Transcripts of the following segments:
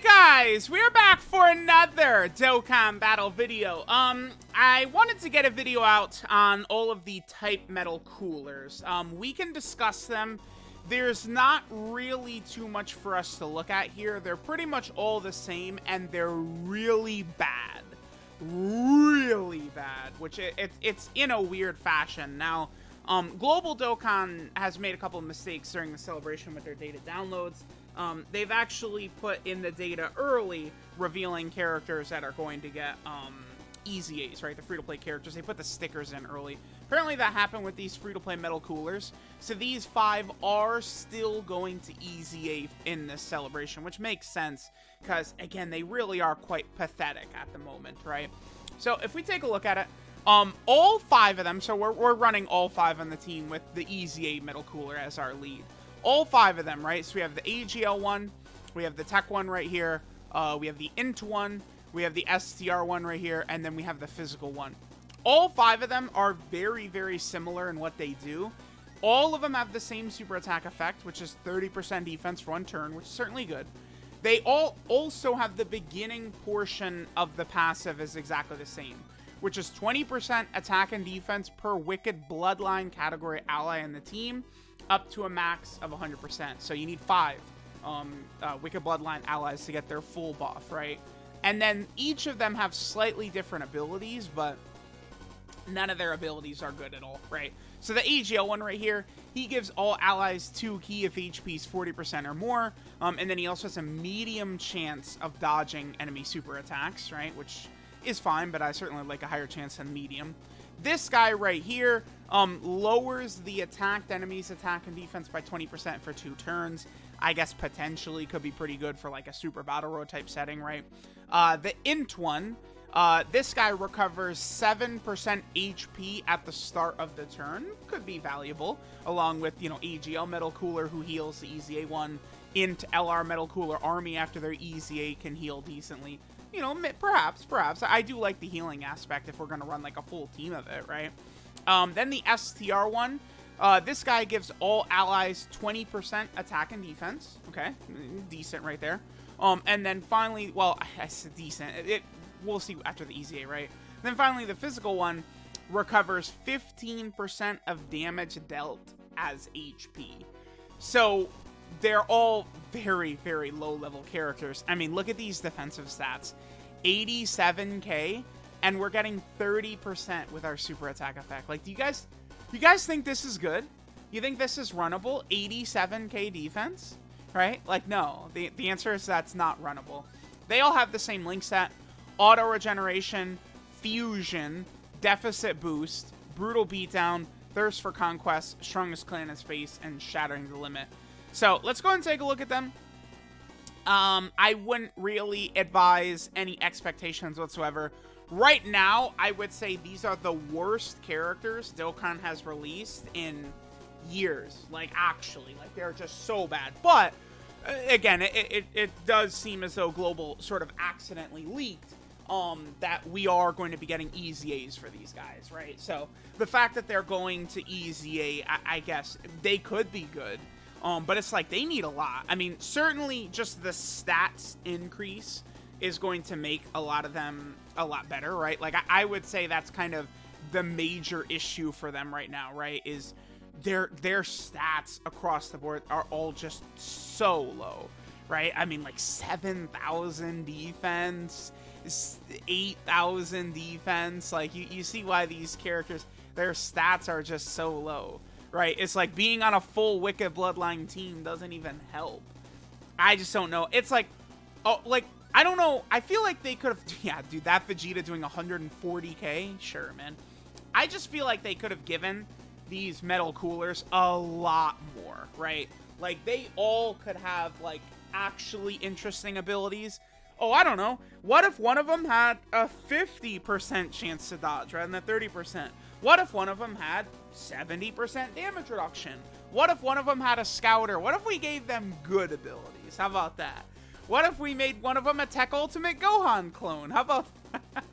Guys, we're back for another Dokkan battle video. I wanted to get a video out on all of the type metal coolers. We can discuss them. There's not really too much for us to look at here. They're pretty much all the same, and they're really bad. Really bad, which it's in a weird fashion. Now, Global Dokkan has made a couple of mistakes during the celebration with their data downloads. They've actually put in the data early, revealing characters that are going to get easy A's, right? The free-to-play characters. They put the stickers in early. Apparently that happened with these free-to-play metal coolers. So these 5 are still going to easy A in this celebration, which makes sense because, again, they really are quite pathetic at the moment, right? So if we take a look at it, all 5 of them, so we're running all 5 on the team with the easy A metal cooler as our lead. All 5 of them, right? So we have the AGL one, we have the TEQ one right here, we have the INT one, we have the STR one right here, and then we have the physical one. All 5 of them are very, very similar in what they do. All of them have the same super attack effect, which is 30% defense for 1 turn, which is certainly good. They all also have the beginning portion of the passive is exactly the same, which is 20% attack and defense per Wicked Bloodline category ally in the team, up to a max of 100%. So you need 5 Wicked Bloodline allies to get their full buff, right? And then each of them have slightly different abilities, but none of their abilities are good at all, right? So the AGL one right here, he gives all allies 2 key if HP is 40% or more, and then he also has a medium chance of dodging enemy super attacks, right? Which is fine, but I certainly like a higher chance than medium. This guy right here lowers the attacked enemy's attack and defense by 20% for 2 turns. I guess potentially could be pretty good for like a super battle road type setting, right? The INT one, this guy recovers 7% HP at the start of the turn. Could be valuable, along with, you know, AGL Metal Cooler who heals the Easy A one. INT LR Metal Cooler Army after their Easy A can heal decently. You know, perhaps. I do like the healing aspect if we're going to run like a full team of it, right? Then the STR one. This guy gives all allies 20% attack and defense. Okay, decent right there. And then finally, well, I said decent. We'll see after the Easy A, right? Then finally, the physical one recovers 15% of damage dealt as HP. So they're all very, very low-level characters. I mean, look at these defensive stats. 87k, and we're getting 30% with our super attack effect. Like, do you guys think this is good? You think this is runnable? 87k defense? Right? Like, no. The answer is that's not runnable. They all have the same link set. Auto regeneration, fusion, deficit boost, brutal beatdown, thirst for conquest, strongest clan in space, and shattering the limit. So let's go ahead and take a look at them. I wouldn't really advise any expectations whatsoever. Right now, I would say these are the worst characters Dokkan has released in years. Like, actually. Like, they're just so bad. But, again, it does seem as though Global sort of accidentally leaked that we are going to be getting Easy A's for these guys, right? So, the fact that they're going to Easy A, I guess, they could be good. But it's like they need a lot. I mean, certainly just the stats increase is going to make a lot of them a lot better, right? Like, I would say that's kind of the major issue for them right now, right? Is their stats across the board are all just so low, right? I mean, like 7,000 defense, 8,000 defense. Like, you see why these characters, their stats are just so low. Right, it's like being on a full Wicked Bloodline team doesn't even help. I just don't know. It's like, oh, like, I don't know. I feel like they could have, yeah, dude, that Vegeta doing 140k, sure, man. I just feel like they could have given these metal coolers a lot more, right? Like, they all could have, like, actually interesting abilities. Oh, I don't know. What if one of them had a 50% chance to dodge rather than a 30%? What if one of them had 70% damage reduction? What if one of them had a scouter? What if we gave them good abilities? How about that? What if we made one of them a TEQ Ultimate Gohan clone? How about that?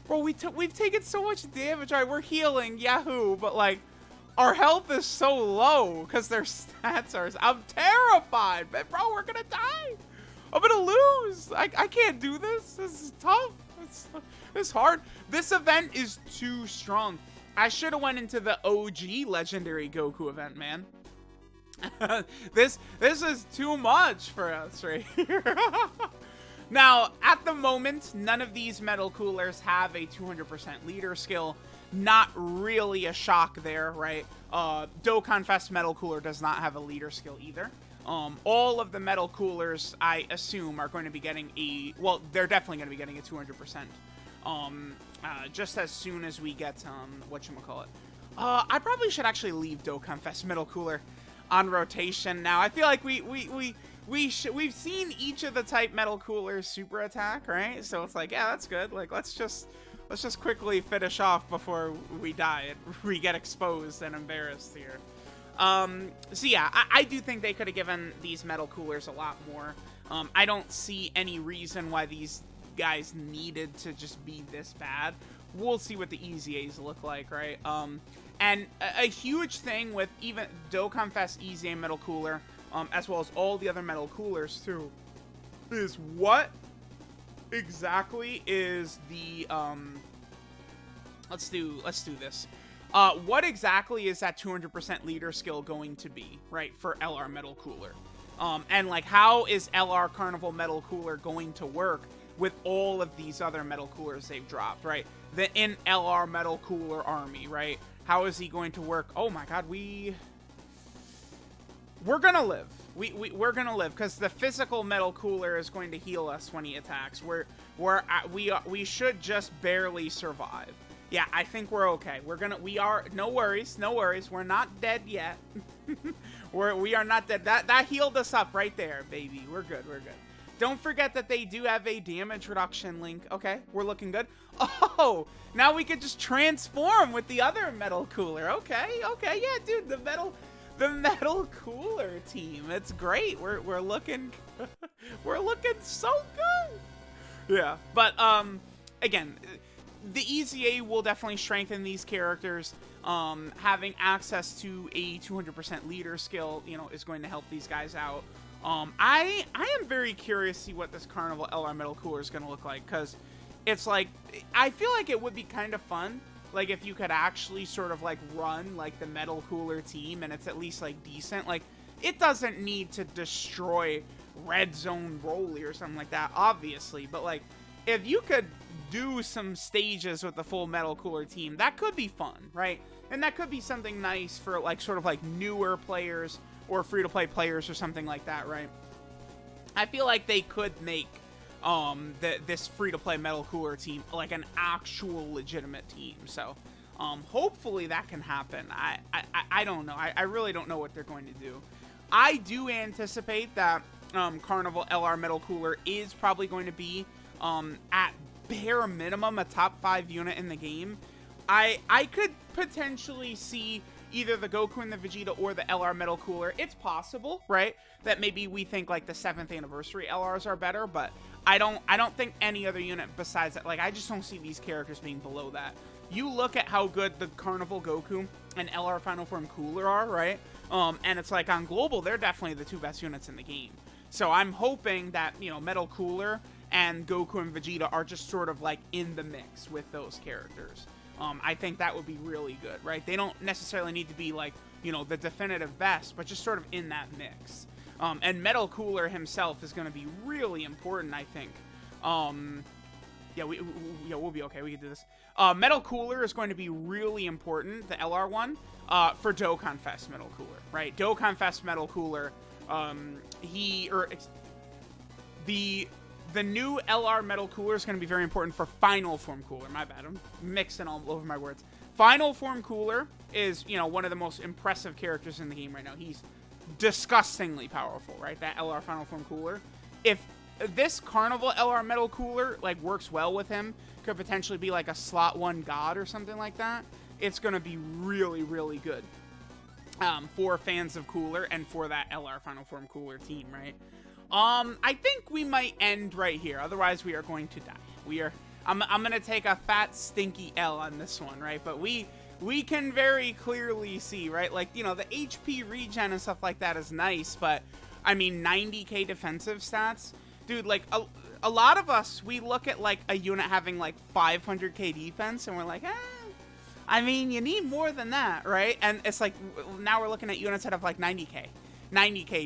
Bro, we've taken so much damage. Right, we're healing, yahoo, but like, our health is so low because their stats are... I'm terrified, but bro, we're gonna die. I'm gonna lose. I can't do this. This is tough. It's hard. This event is too strong. I should have went into the OG Legendary Goku event, man. This is too much for us right here. Now, at the moment, none of these metal coolers have a 200% leader skill. Not really a shock there, right? Dokkan Fest metal cooler does not have a leader skill either. All of the metal coolers, I assume, are going to be getting a... Well, they're definitely going to be getting a 200%. Just as soon as we get, whatchamacallit. I probably should actually leave Dokkan Fest metal cooler on rotation now. I feel like we've seen each of the type metal coolers super attack, right? So it's like, yeah, that's good. Like, let's just quickly finish off before we die. We get exposed and embarrassed here. So yeah, I do think they could have given these metal coolers a lot more. I don't see any reason why these guys needed to just be this bad. We'll see what the EZAs look like, right? And a huge thing with even Dokkan Fest EZA metal cooler, as well as all the other metal coolers too, is what exactly is the let's do this. What exactly is that 200% leader skill going to be, right, for LR metal cooler? And like, how is LR Carnival metal cooler going to work with all of these other metal coolers they've dropped, right? The in LR metal cooler army, right? How is he going to work? Oh my god, we're gonna live. We're gonna live because the physical metal cooler is going to heal us when he attacks. We should just barely survive. Yeah, I think we're okay. We are, no worries. We're not dead yet. we are not dead. That healed us up right there, baby. We're good. Don't forget that they do have a damage reduction link. Okay, we're looking good. Oh, now we can just transform with the other metal cooler. Okay, yeah, dude, the metal cooler team. It's great. We're looking we're looking so good. Yeah, but again, the EZA will definitely strengthen these characters. Having access to a 200% leader skill, you know, is going to help these guys out. I am very curious to see what this Carnival LR metal cooler is going to look like, because it's like, I feel like it would be kind of fun, like, if you could actually sort of, like, run, like, the metal cooler team, and it's at least, like, decent. Like, it doesn't need to destroy Red Zone Broly or something like that, obviously, but, like, if you could do some stages with the full metal cooler team, that could be fun, right? And that could be something nice for, like, sort of, like, newer players or free-to-play players or something like that, right? I feel like they could make this free-to-play metal cooler team like an actual legitimate team. So hopefully that can happen. I don't know. I really don't know what they're going to do. I do anticipate that Carnival LR metal cooler is probably going to be at bare minimum a top 5 unit in the game. I could potentially see either the Goku and the Vegeta or the LR metal cooler. It's possible, right, that maybe we think like the 7th anniversary LRs are better, but I don't think any other unit besides that. Like, I just don't see these characters being below that. You look at how good the Carnival Goku and LR Final Form cooler are, right? And it's like on global, they're definitely the 2 best units in the game. So I'm hoping that, you know, metal cooler and Goku and Vegeta are just sort of like in the mix with those characters. I think that would be really good, right? They don't necessarily need to be like, you know, the definitive best, but just sort of in that mix. And Metal Cooler himself is going to be really important, I think. Yeah, we'll be okay. We can do this. Metal Cooler is going to be really important, the LR one, for Dokkan Fest Metal Cooler, right? Dokkan Fest Metal Cooler, the new LR metal cooler is going to be very important for Final Form Cooler. My bad, I'm mixing all over my words. Final Form Cooler is, you know, one of the most impressive characters in the game right now. He's disgustingly powerful, right? That LR Final Form Cooler. If this Carnival LR metal cooler, like, works well with him, could potentially be like a slot 1 god or something like that, it's going to be really, really good for fans of Cooler and for that LR Final Form Cooler team, right? I think we might end right here. Otherwise, we are going to die. I'm gonna take a fat, stinky L on this one, right? But we can very clearly see, right? Like, you know, the HP regen and stuff like that is nice, but, I mean, 90k defensive stats, dude, like, a lot of us, we look at, like, a unit having, like, 500k defense, and we're like, I mean, you need more than that, right? And it's like, now we're looking at units that have, like, 90k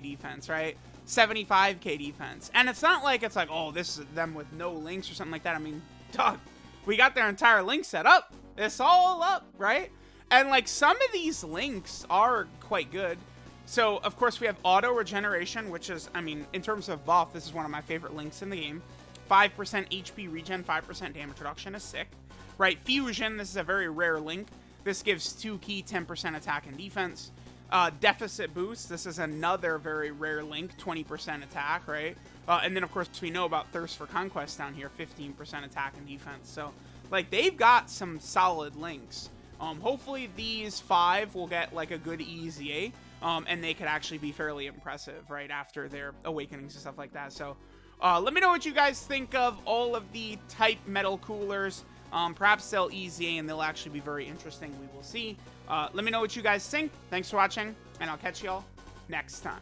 defense, right? 75k defense. And it's not like it's like, oh, this is them with no links or something like that. I mean, dog, we got their entire link set up. It's all up, right? And, like, some of these links are quite good. So, of course, we have auto regeneration, which is, I mean, in terms of buff, this is one of my favorite links in the game. 5% HP regen, 5% damage reduction is sick. Right, fusion, this is a very rare link. This gives 2 key 10% attack and defense. Deficit boost, this is another very rare link, 20% attack, right? And then, of course, we know about Thirst for Conquest down here, 15% attack and defense. So, like, they've got some solid links. Hopefully these 5 will get, like, a good EZA, and they could actually be fairly impressive, right, after their awakenings and stuff like that. So, let me know what you guys think of all of the type metal coolers. Perhaps they'll EZA and they'll actually be very interesting. We will see. Let me know what you guys think. Thanks for watching, and I'll catch y'all next time.